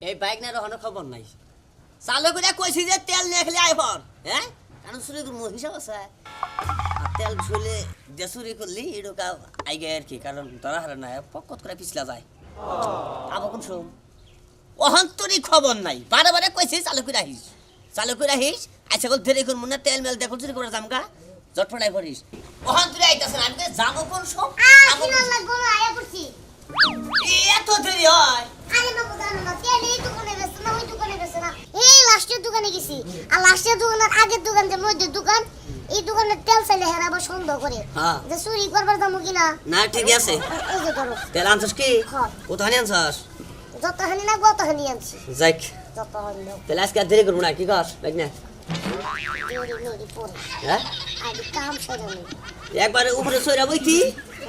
এই বাইক না রহনো খবর নাই চালু করে কইছি যে তেল নিয়ে খেলে আয় পর হ্যাঁ কারণ চুরি করবো হিসাব আছে আর তেল ছুলে যে চুরি করলি এডোকা আইগে আর কি কারণ ধরা হারে না পকত করে পিছলা যায় আবার কোন শোন অহন্তরি খবর নাই বারে বারে কইছি চালু করে আহিস আচ্ছা বল ধরে কোন মনে তেল মেল দেখো চুরি করে জামকা জটফড়াই ভরিস অহন্তরি আইতাছেন আমি তো যাবো কোন সব আমি লাগবো না আয়া করছি এত দেরি হয় আরে বাবু জানো না তেল এই দোকানে বেচছে না ওই দোকানে বেচছে না এই লাস্টের দোকানে গেছি আর লাস্টের দোকানের আগের দোকান যে মধ্যে দোকান এই দোকানে তেল চাইলে হেরাবার সন্দেহ করে যে চুরি করবার দামও কিনা না ঠিক আছে এই যে ধরো তেল আনছস কি কোথায় আনছস যতখানি না গতখানি আনছি যাক যতখানি তাহলে আজকে আর দেরি করবো না কি কস দেখ না দেরি নেই পরে হ্যাঁ আগে কাম সেরে নেই একবারে উপরে সইরা বইতি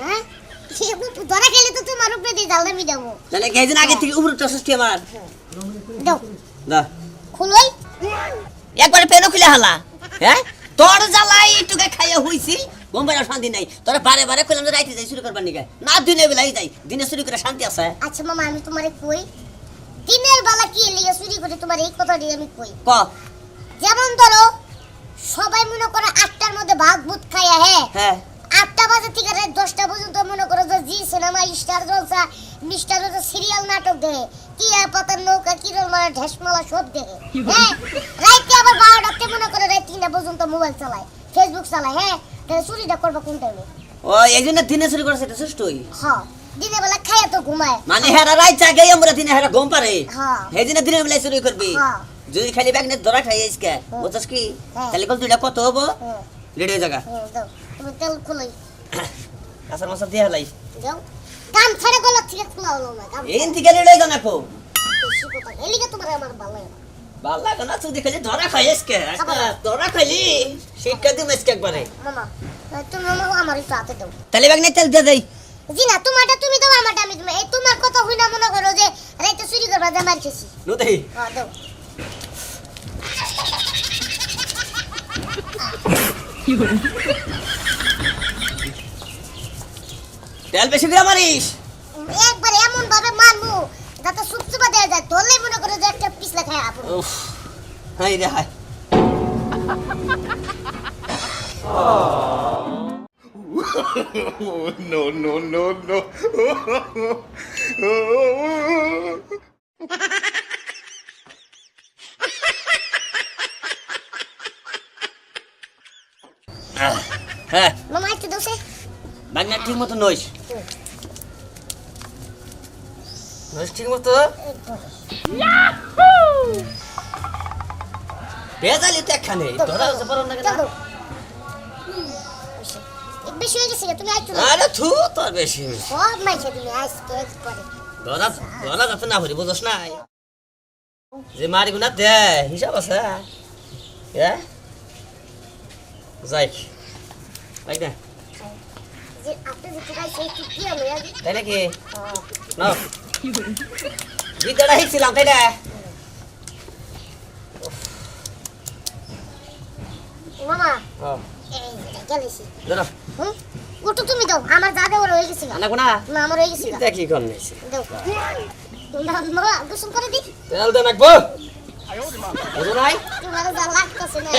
হ্যাঁ ধরা খেলে তো তোমার উপরে দিয়ে জালটা মিটাবো তাহলে কেদিন আগে থেকে উপরে টসস কি আমার দাও দা খুলই একবারে পেনো খুলে হালা হ্যাঁ তোর জ্বালাই টুকে খাইয়া হইছি বোম্বাইরা শান্তি নাই তোরা বারে বারে কইলাম যে রাইতে যাই শুরু করবার নিকে না দিনে বেলাই যাই দিনে শুরু করে শান্তি আছে আচ্ছা মামা আমি তোমারে কই দিনের বেলা কি লিগে চুরি করে তোমার এই কথাটি আমি কই ক যেমন ধরো সবাই মনে করে 8টার মধ্যে ভাত ভূত খায়া হ্যাঁ 8টা বাজে থেকে রাত 10টা পর্যন্ত মনে করো যে জি সিনেমা স্টার জলসা মিস্টার জলসা সিরিয়াল নাটক দেখে টিয়া পাতার নৌকা কিরল মারা ঢেসমালা সব দেখে হ্যাঁ রাইতে আবার 12টাতে মনে করে রাত 3টা পর্যন্ত মোবাইল চালায় ফেসবুক চালায় হ্যাঁ তাহলে চুরিটা করবা কোন টাইমে ও এই জন্য দিনে শুরু করছে এটা সুষ্টই হ্যাঁ দিনের বেলা খায়া তো ঘুমায় মানে হেরা রাইত জাগে আমরা দিনে হেরা ঘুম পারে হ্যাঁ এই জন্য দিনে বেলায় শুরু করবি হ্যাঁ যদি খালি ব্যাগ নে ধরা খাইছিস কে বুঝছস কি তাহলে কল দুইটা কত হবো রেডি হয়ে জায়গা দাও তুমি তেল খুলই কাঁচা মশলা দিয়ে হেলাই দাও কাম ছাড়া গলা থেকে খোলা হলো না কাম এই থেকে রেডি হয়ে জানা কো বেশি কথা এলিকে তোমার আমার ভালো লাগে না ভাল লাগে না তুই খালি ধরা খাইছিস কে ধরা খাইলি শিক্ষা দিম আজকে একবারে মামা তুমি আমাকে আমার একটু হাতে দাও তাহলে ব্যাগ নে তেল দিয়ে দেই জি না তোমারটা তুমি দাও আমারটা আমি তোমার এই তোমার কথা হই না মনে করো যে রাইতে চুরি করবা যে মার খেছি নো দেই হ্যাঁ দাও তেল বেশি করে মারিস একবার এমন ভাবে মারমু যাতে সুপসুপা দেয়া যায় ধরলেই মনে করো যে একটা পিছলা খায় আপু উফ হাই রে high No, no, no, no. হ্যাঁ মামা একটু দাও সে ব্যাগ না ঠিক মতো নইস নইস ঠিক মতো বেজালি তো একখানে ধরা হচ্ছে পারো না কেন দাও বেশি হয়ে গেছে তুমি আইতো আরে থু তোর বেশি সব মাইছে তুমি আজকে একবারে ধরা ধরা যাচ্ছে না হরি বুঝছ না যে মারি গুনা দে হিসাব আছে হ্যাঁ যাই লাইক না যে আপনি যে টুকাই সেই কি কি হলো আজ তাই নাকি না বিদ্যাটা শিখছিলাম তাই না মামা ও এই গেলেছি ধরো হুম ওটা তুমি দাও আমার যা দেওয়ার হয়ে গেছে আনা কোনা না আমার হয়ে গেছে দেখি কোন নেছি দাও না মামা গোসল করে দি তেল দে নাকবো বুঝো নাই তোমার যা লাগতেছে না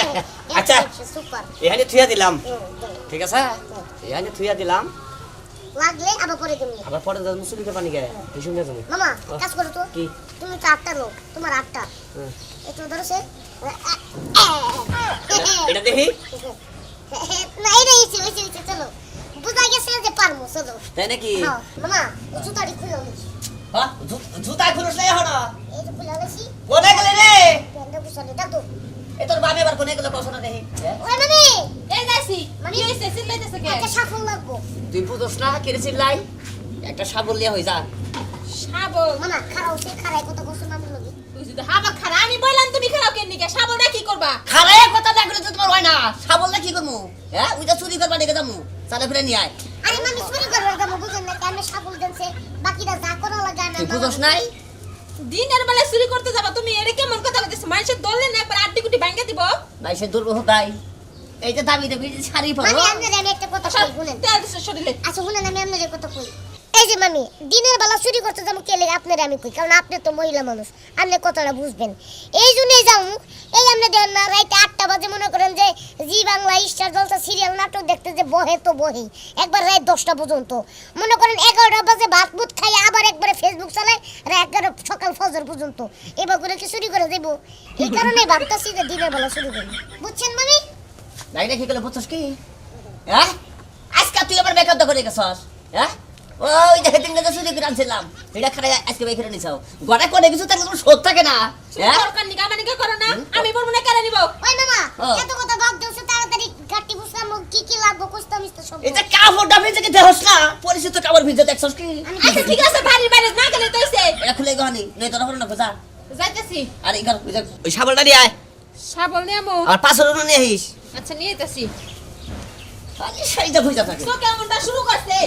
আচ্ছা। সুপার এখানে থুয়া দিলাম দাও ঠিক আছে এখানে থুয়া দিলাম লাগলে আবার পরে তুমি আবার পরে দাও মুসুলি কে পানি গায় এই শুনে তুমি মামা কাজ করো তো কি তুমি তো 8টা লোক তোমার 8টা হ্যাঁ। একটু ধরো সে এটা দেখি না এই হইছে হইছে চলো বুঝা গেছে যে পারমু চলো তাই নাকি হ্যাঁ মামা জুতাটি খুলে নিছি হ্যাঁ জুতা খুলছ না এখন এই যে খুলে নিছি কোনে গেলে রে প্যান্টটা গুছালে দাও তো এ তোর বাবা এবার কোনে গেল কষ্ট না দেখি ওই মামি এই যাইছি কি হইছে চিল্লাইতেছে কে একটা সাফল লাগবো তুই বুঝছ না কেড়ে চিল্লাই একটা সাবল লিয়া হই যা শাবল মামা খারাও সে খারাই কত কষ্ট নাম লগে তুই যদি হাবা খারা আমি বললাম তুমি খারাও কেন নিকে শাবলটা কি করবা খারায় কথা দেখলে তো তোমার হয় না সাবল না কি করমু হ্যাঁ ওইটা চুরি করবা ডেকে যামু চালে ফিরে নিয়ে আয় আরে মামি চুরি করবার দাম বুঝেন না কেন সাফল দেনছে বাকিটা যা করা লাগা না তুই বুঝছ নাই দিনের বেলা চুরি করতে যাবা তুমি এর কেমন কথা বলতেছ মানুষের দললে না একবার আড্ডি কুটি ভাঙা দিব ভাই সে দুর্বহ তাই এই যে দাবি দেবি শাড়ি পরো মামি আমি একটা কথা কই শুনেন তেল দিছে শরীরে আচ্ছা শুনেন আমি আপনাদের কথা কই এই যে মামি দিনের বেলা চুরি করতে যাবো কে লেগে আপনারে আমি কই কারণ আপনি তো মহিলা মানুষ আপনি কথাটা বুঝবেন এই জন্যই যাবো এই আমরা দেন না রাইতে 8টা বাজে মনে করেন যে জি বাংলা স্টার জলসা সিরিয়াল নাটক দেখতে যে বহে তো বহি একবার রাত 10টা পর্যন্ত মনে করেন 11টা বাজে ভাত মুত খাই আবার একবারে ফেসবুক চালায় রাত 11 সকাল ফজর পর্যন্ত এবার করে কি চুরি করে দেব এই কারণে ভাবতাছি যে দিনের বেলা চুরি করি বুঝছেন মামি লাইনে কি গেলে বুঝছস কি হ্যাঁ আজকে তুই আবার বেকার করে গেছস হ্যাঁ ওই দেখে তিন গেছে চুরি করে আনছিলাম এটা খারাপ আজকে বেকার নিছাও গড়া করে কিছু তাহলে তোমার শোধ থাকে না হ্যাঁ দরকার নিকা মানে কি করো না আমি বলবো না কেন নিব ওই মামা ও। এত কথা বাদ দাও তাড়াতাড়ি গাটি বুঝলাম কি লাগবে কুস্তা মিস্তা সব এটা কাপড়টা ভিজে কি দেহস না পরিচিত কাপড় ভিজে দেখছস কি আচ্ছা ঠিক আছে বাড়ির বাইরে না গেলে তো হইছে এটা খুলে গহনি নই তোরা হলো না বুঝা যাইতাছি আর ইগার ওই শাবলটা নিয়ে আয় শাবল নিয়ামো আর 500 নিয়ে আইস আচ্ছা নিয়ে যাইতাছি খালি সাইজা হইতা থাকে তো কেমনটা শুরু করছে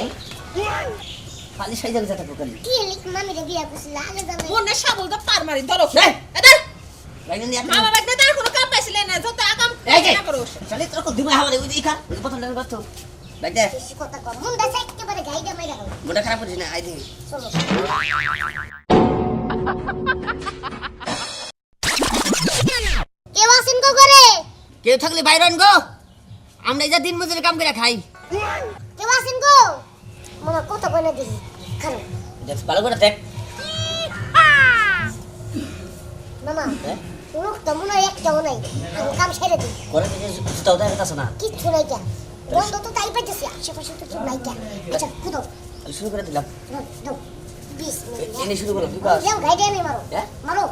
খালি সাইজা হইতা থাকে কেন কি লিখ মামি রে বিয়া করছিল আগে জানো মনে শাবল তো পার মারি ধরো এই! এদার লাইনে নিয়ে মামা বাগদা তার কোনো কাম পাইছিলে না যত আকাম এই যে না করো চলে তোর কো দিমা হাওয়ারে ওই দেখা ওই কথা লেন করতে বাইদে বেশি কথা কর মুন দাসা একেবারে গাইডা মাইরা হলো মোটা খারাপ করিস না আই দেখি চলো কেউ আছেন গো ঘরে কেউ থাকলে বাইরন গো আমরা এই যে দিন মজুরি কাম করে খাই কেউ আছেন গো মামা কত কইনা দিই খালো দেখ ভালো করে দেখ মামা হ্যাঁ লোক তো মনে হয় একটাও নাই আমি কাম ছেড়ে দিই করে দিতে সুতাও দেখ তাছ না কিচ্ছু নাই কে বন্ধ তো তাই পাইতেছি আশেপাশে তো কেউ নাই কে আচ্ছা কুদো শুরু করে দিলাম দাও দাও বিশ এনে শুরু করলাম বিকাশ যাও গাইডা নেই মারো হ্যাঁ মারো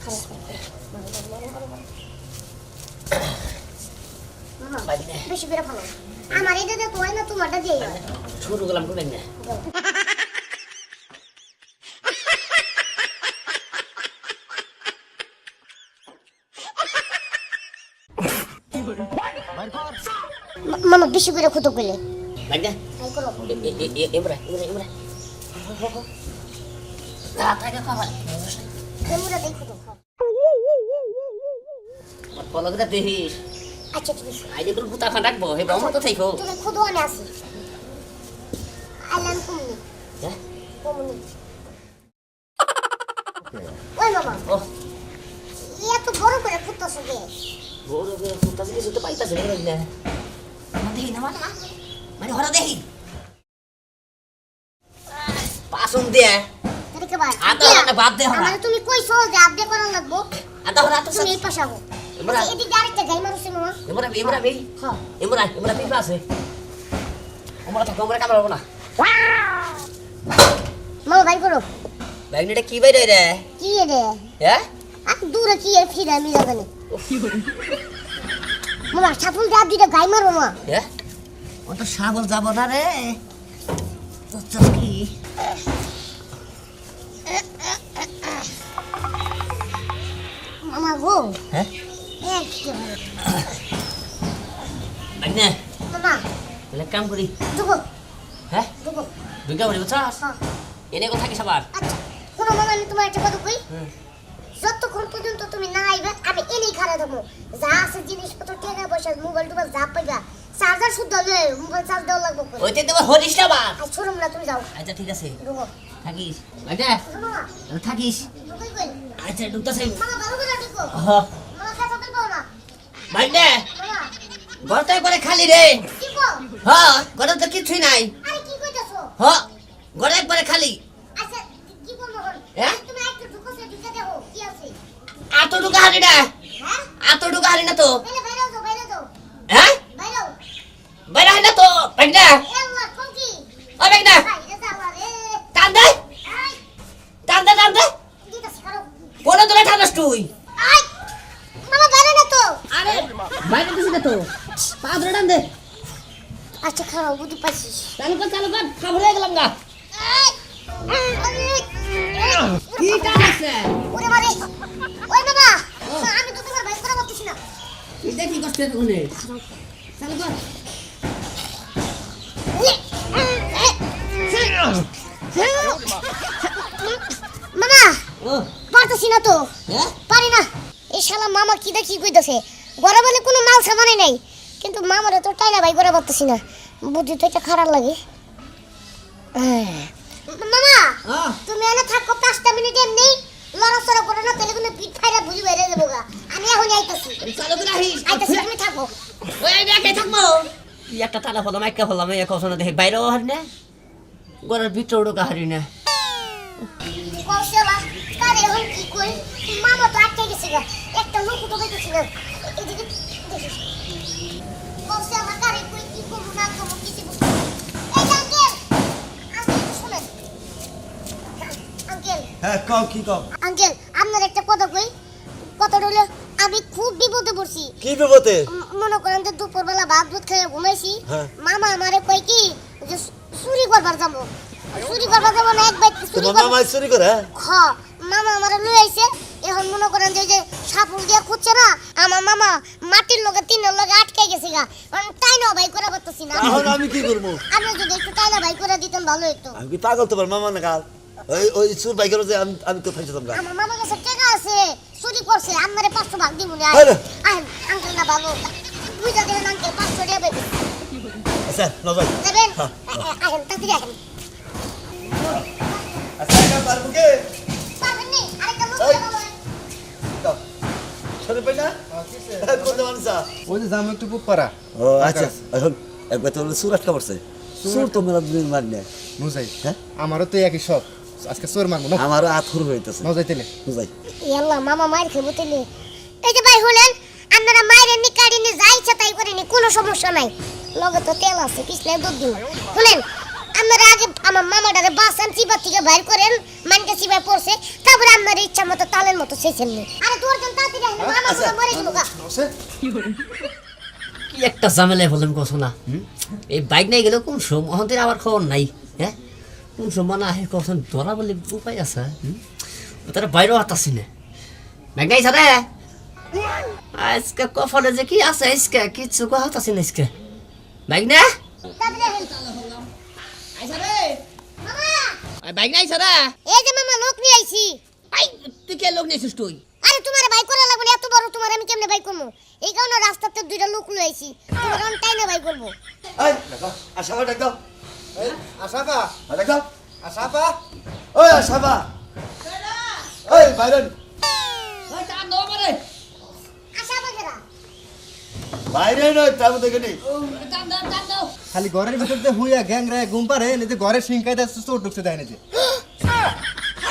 খারাপ মামা বেশি বেড়া ভালো আমার এটা দিয়ে তোয় না তোমারটা দিয়ে শুরু করলাম করবেন না মামা বেশি করে খুতো কইলে বাইদে তাই করো এমরা না তাকে খাবার কেমুরা দেই খুতো ফলো করে দেখিস আচ্ছা ঠিক আছে আইলে তোর পুতা খান রাখবো হে বাবা তো থাইকো তুমি খুদো আনে আসি আইলাম কুমনি হ্যাঁ কুমনি ওই মামা ও এত বড় করে খুতো সবে বড় করে পুতা কিছু তো পাইতা ঝরে না আমার দেখি না মানে হরা দেখি পাসুন দে এদিকে ভাই আদা হরা বাদ দে হরা আমারে তুমি কইছো যে আপডে করা লাগবো আদা হরা তো তুমি এই পাশে আও এমরা এদিকে আরেকটা গাই মারছে মামা এমরা বেই হ্যাঁ এমরা পিপা আছে আমরা তো কমরে কামড় না মামা ভাই করো ব্যাগনিটা কি বাইরে রে কি রে হ্যাঁ আর দূরে কি এর ফিরে আমি জানি মামা সাফুল দা দিটা গাই মারো মা হ্যাঁ ও তো সাবল যাব না রে তো কি মামা গো হ্যাঁ এক কি ভালো ব্যাগনে মামা তাহলে কাম করি দুগো হ্যাঁ দুগো বিগা বলি বুঝছাস হ্যাঁ এনে কথা কি সবার আচ্ছা শোনো মামা আমি তোমার একটা কথা কই হুম যতক্ষণ পর্যন্ত তুমি না আইবে আমি এনেই খারা দেবো যা আছে জিনিসপত্র টাকা পয়সা মোবাইল টোবাইল যা পাইবা চার্জার শুদ্ধ হলে মোবাইল চার্জ দেওয়া লাগবে ওইতে তোমার হরিস না বা আর ছোড়ম না তুমি যাও আচ্ছা ঠিক আছে দুগো থাকিস আচ্ছা শোনো না থাকিস দুগোই কই আচ্ছা ঢুকতেছে মামা ভালো করে দেখো হ্যাঁ মামা কথা বলবো না ভাইনে মামা ঘরটা করে খালি রে কি কো হ্যাঁ ঘরে তো কিছুই নাই আরে কি কইতাছো হ্যাঁ ঘরে একবারে খালি আচ্ছা কি বলবো হল হ্যাঁ? তুমি একটু ঢুকো সে ঢুকে দেখো কি আছে আতো ঢুকা হারি না হ্যাঁ আতো ঢুকা হারি না তো তাহলে বাইরে যাও হ্যাঁ বাইরে বাইরে হয় না তো ভাইনে আল্লাহ কোন কি ও ভাইনে বাইরে যাও রে টান দে আই টান দে দিতাছ করো কোন তোরা টানাস তুই আই মামা বাইরে না তো আরে বাইরে দিছিস না তো পা ধরে টান দে আচ্ছা খারাপ বুঝতে পারছিস চালু কর খাবার হয়ে গেলাম গা কি টান আছে ওরে মারে ওই বাবা আমি তো তোমার ভাই করা বলতেছি না এটা কি কষ্ট হলে চালু কর মামা ও পারতেছি না তো হ্যাঁ পারি না এই শালা মামা কি দেখি কইতাছে ঘরে বলে কোনো মাল সামানে নাই কিন্তু মামারে তো টাইনা ভাই করে পারতেছি না বুদ্ধি তো এটা খারাপ লাগে মামা হ্যাঁ তুমি এনে থাকো 5টা মিনিট এমনি লড়াচড়া করো না তাহলে কোনো পিঠ ফাইরা বুঝি বাইরে যাবো গা আমি এখন আইতাছি চালু করে আহিস আইতাছি তুমি থাকো ওই একাই থাকবো কি একটা টানা ফলাম একটা ফলাম এই কথা না দেখে বাইরেও হারি না ঘরের ভিতরে ঢোকা হারি না কৌশলা কারে এখন কি কই মামা তো আটকে গেছে গা একটা লোক তো দেখেছি না এদিকে দেখিস কৌশলা কারে কই কি করব না করব কিছু বুঝতে এই আঙ্কেল আঙ্কেল শুনেন আঙ্কেল হ্যাঁ কও কি কও আঙ্কেল আপনার একটা কথা কই কথাটা হলো আমি খুব বিপদে পড়ছি কি বিপদে মনে করেন যে দুপুরবেলা ভাত দুধ খেয়ে ঘুমাইছি হ্যাঁ। মামা আমারে কই কি যে চুরি করবার যাবো না এক বাইক চুরি তোমার করব মামা চুরি করে খ মামা আমারে লই আইছে এখন মনে করেন যে ওই যে সাপুল দিয়া খুঁজছে না আমার মামা মাটির লগে তিনের লগে আটকে গেছে গা টাইনা ভাই করে পারতেছি না এখন আমি কি করবো আপনি যদি একটু টাইনা ভাই করে দিতেন ভালো হতো আমি কি পাগল তোমার মামা না কাল ওই চুর বাইকের যে আমি তো ফাইছিলাম গা আমার মামার কাছে টাকা আছে চুরি করছে আমারে 500 ভাগ দিব না আরে। আঙ্কেল না ভালো বুঝা দেন আঙ্কেল 500 টাকা দেবেন আচ্ছা নজর দেবেন হ্যাঁ। আহেন তাড়াতাড়ি আহেন আচ্ছা এটা পারবো কে পাবেন নি আরেকটা লোক এই। দেবো শুনে পাই না কোন মানুষ ওই যে জাম একটু পুপারা ও আচ্ছা এখন একবার তো চুর আটকা পড়ছে চুর তো মেলা দিন মারি না নুজাই হ্যাঁ? আমারও তো একই সব আজকে চোর মারবো না আমারও আথুর হইতেছে নজাই তেলে বুঝাই ইয়াল্লা মামা মায়ের খেবো তেলে এই যে ভাই হলেন আপনারা মায়ের এমনি কাটিনি যা ইচ্ছা তাই করেনি কোনো সমস্যা নাই লগে তো তেল আছে পিছলে দুধ দিন শুনেন আপনারা আগে আমার মামাটারে বাসান চিবার থেকে বাইর করেন মানকে চিবাই পড়ছে তারপরে আপনার ইচ্ছা মতো তালের মতো শেষেন নি আরে তোর জন তাড়াতাড়ি আসেন মামা পুরো মরে গেল গা কি একটা ঝামেলায় বললাম কথা না এই বাইক নাই গেলেও কোন সময় আমাদের আবার খবর নাই হ্যাঁ কোন সময় না আহে কখন ধরা বলে উপায় আছে তারা বাইরেও হাতাছি না বাইক নাই সারে আজকে কফলে যে কি আছে আজকে কিচ্ছু হাতাছি না আজকে বাইক না তাড়াতাড়ি আসেন মামা বাইক নাই সারা এই যে মামা লোক নিয়ে আইছি তুই কে লোক নিয়েছিস তুই আরে তোমার ভাই করা লাগবে না, এত বড় তোমার আমি কেমনে ভাই করবো এই কারণে রাস্তাতে দুইটা লোক লই আইছি তোমার অন টাইমে ভাই করবো এই দেখো আশাবা ডাক দাও আশাপা ডাক দাও আশাপা ওই আশাবা ওই বাইরন আশা বাগেরা বাইরে নয় তার মধ্যে কেন খালি ঘরের ভিতর যে হুইয়া গ্যাং রে ঘুম পারে নিজে ঘরের সিংকাইতে চোর ঢুকতে দেয় নিজে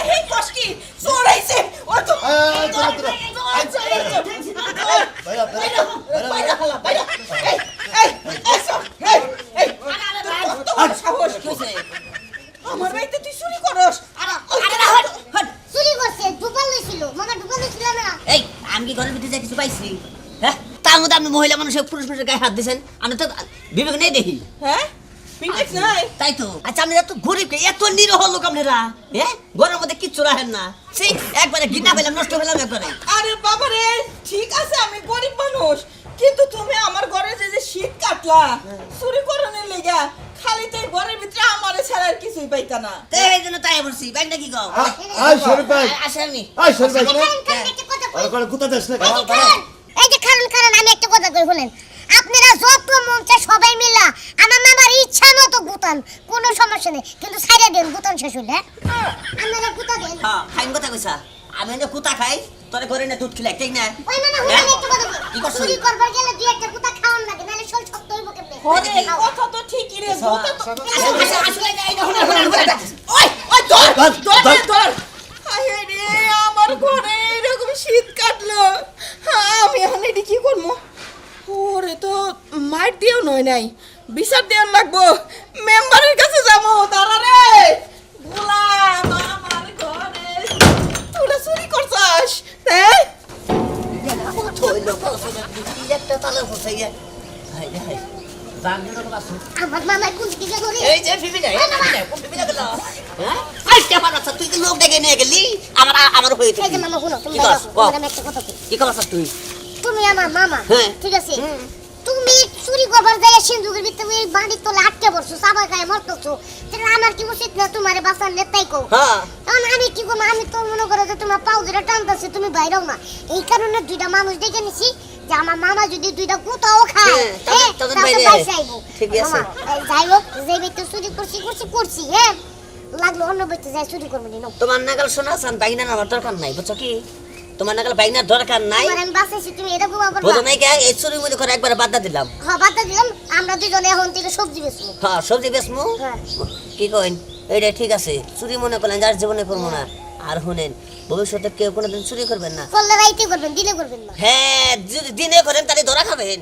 এই কষ্টি চোর আইছে ও তো আমার বাড়িতে তুই চুরি করস চুরি করছে ডুবাল লইছিল মামা ডুবাল লইছিল না এই আমি কি ঘরের ভিতরে যা কিছু পাইছি হ্যাঁ তার মধ্যে আপনি মহিলা মানুষের পুরুষ মানুষের গায়ে হাত দিয়েছেন আমি তো বিবেক নেই দেখি হ্যাঁ পিঙ্কেট নাই তাই তো আচ্ছা আপনারা তো গরিব এত নিরহ লোক আপনারা হ্যাঁ ঘরের মধ্যে কিচ্ছু রাখেন না সেই একবারে ঘৃণা পেলাম নষ্ট পেলাম একবারে আরে বাবা রে ঠিক আছে আমি গরিব মানুষ কিন্তু তুমি আমার ঘরে যে শীত কাটলা চুরি করনের লেগা খালি তো এই ঘরের ভিতরে আমারে ছাড়া আর কিছুই পাইতা না এই জন্য তাই বলছি বাইক নাকি গাও আই শরীফ ভাই আসে আমি আই শরীফ ভাই কারণ একটা কথা কই আর কোন কুতা দেশ না এই যে কারণ আমি একটা কথা কই শুনেন আপনারা যত মন চায় সবাই মিলা আমার মামার ইচ্ছা মতো গুতান কোনো সমস্যা নেই কিন্তু ছাইড়া দেন গুতান শেষ হলে আপনারা গুতা দেন হ্যাঁ খাইন কথা কইছা আমি এনে কুতা খাই তোরে ঘরে না দুধ খিলাই ঠিক না ওই মামা হুনে একটা কথা কি কই করছিস? চুরি করবার গেলে দুই একটা গুতা খাওয়ান লাগে নালে শোল শক্ত হইব কেমনে ওরে এই কথা তো ঠিকই রে কথা তো আসলে ওই ওই ধর ধর, ধর ধর। ধর হায় রে আমার ঘরে এরকম শীত কাটলো আমি এখন এটি কি করবো ওরে তো মার দিও নয় নাই বিচার দেওয়ার লাগবো মেম্বারের কাছে যাবো দাঁড়া রে গোলাম আমার ঘরে তোরা চুরি করছাস হ্যাঁ একটা তালা বসাইয়া হাই হাই বাংলা কথা আমার মামা কোন দিকে ধরে এই যে ফিবিনা কোন ফিবিনা গেল হ্যাঁ আইতে পারছ তুই তো লোক ডেকে নিয়ে গেলি আমার হয়ে এই যে মামা শুনো তুমি কি কস? দাও আমি একটা কথা কই কি খবর তুই তুমি আমার মামা হ্যাঁ। ঠিক আছে তুমি চুরি করবার যায় সিন্ধুকের ভিতরে এই বাড়ির তলে আটকে পড়ছো সাবা গায়ে মরতেছো তাহলে আমার কি উচিত না তোমারে বাঁচার নেতাই কো হ্যাঁ এখন আমি কি করবো আমি তো মনে করো যে তোমার পাউ ধরে টানতেছি তুমি বাইরেও না এই কারণে দুইটা মানুষ ডেকে নিছি যে আমার মামা যদি দুইটা কুতাও খায় হ্যাঁ, তাহলে- তাহলে তাহলে বাইরে বাইসে আইবো। ঠিক আছে। মামা, যাই হোক যে ব্যক্তি চুরি করছি হ্যাঁ লাগলো অন্য ব্যক্তি যাই চুরি করবো নি তোমার নাগাল শোনা সান বাইনা আমার দরকার নাই বুঝছো কি তোমার নাগাল বাইনার দরকার নাই তোমার আমি বাঁচাইছি তুমি এটা বুঝা বোঝো পারবা নাই কে এই চুরি মুড়ি করে একবার বাদ দিলাম হ্যাঁ বাদ দিলাম আমরা দুজনে এখন থেকে সবজি বেচবো হ্যাঁ সবজি বেসমু হ্যাঁ। কি কইন এইটা ঠিক আছে চুরি মনে করলেন যার জীবনে করবো না আর শুনেন ভবিষ্যতে কেউ কোনোদিন চুরি করবেন না করলে রাইতে করবেন দিলে করবেন না হ্যাঁ যদি দিনে করেন তাহলে ধরা খাবেন